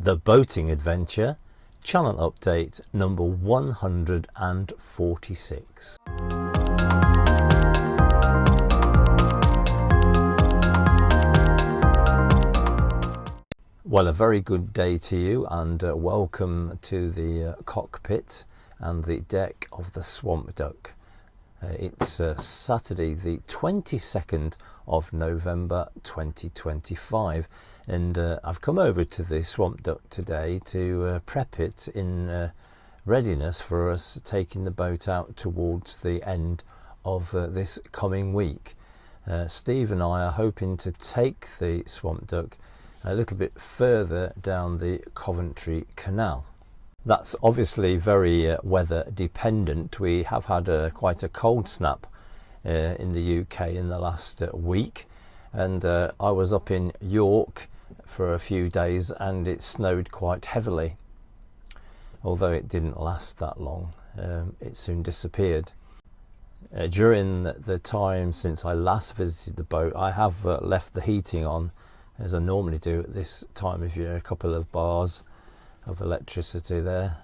The Boating Adventure, channel update number 146. Well, a very good day to you, and welcome to the cockpit and the deck of the Swamp Duck. It's Saturday the 22nd of November 2025, and I've come over to the Swamp Duck today to prep it in readiness for us taking the boat out towards the end of this coming week. Steve and I are hoping to take the Swamp Duck a little bit further down the Coventry Canal. That's obviously very weather dependent. We have had quite a cold snap in the UK in the last week, and I was up in York for a few days and it snowed quite heavily. Although it didn't last that long, it soon disappeared. During the time since I last visited the boat, I have left the heating on, as I normally do at this time of year, a couple of bars of electricity there,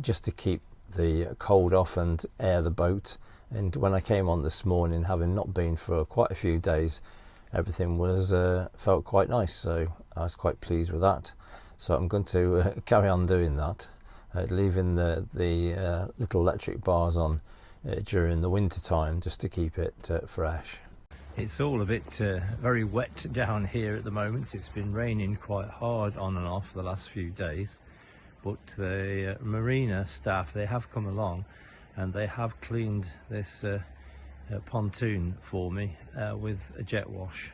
just to keep the cold off and air the boat. And when I came on this morning, having not been for quite a few days, everything was felt quite nice, so I was quite pleased with that. So I'm going to carry on doing that, leaving the little electric bars on during the winter time, just to keep it fresh. It's all a bit very wet down here at the moment. It's been raining quite hard on and off the last few days, but the marina staff, they have come along and they have cleaned this pontoon for me with a jet wash,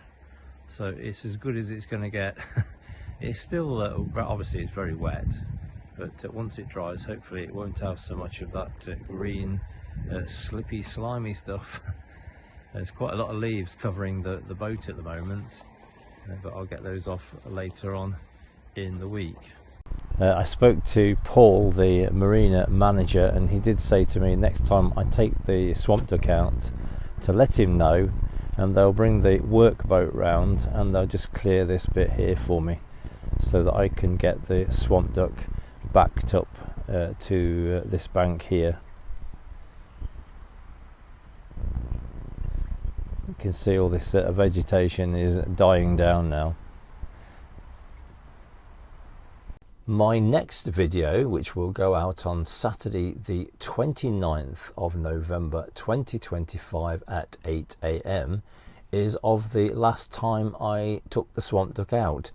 so it's as good as it's going to get. It's still obviously it's very wet, but once it dries, hopefully it won't have so much of that green slippy slimy stuff. There's quite a lot of leaves covering the boat at the moment, but I'll get those off later on in the week. I spoke to Paul, the marina manager, and he did say to me next time I take the Swamp Duck out to let him know, and they'll bring the workboat round and they'll just clear this bit here for me so that I can get the Swamp Duck backed up to this bank here. You can see all this vegetation is dying down now. My next video, which will go out on Saturday the 29th of November 2025 at 8 AM, is of the last time I took the Swamp Duck out,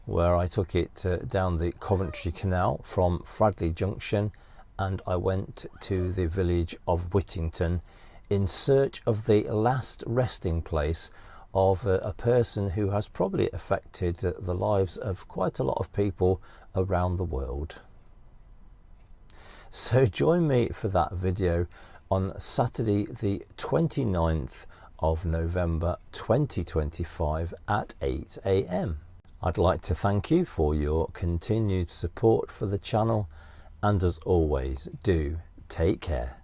where I took it down the Coventry Canal from Fradley Junction, and I went to the village of Whittington in search of the last resting place of a person who has probably affected the lives of quite a lot of people around the world. So join me for that video on Saturday the 29th of November 2025 at 8 AM. I'd like to thank you for your continued support for the channel, and as always, do take care.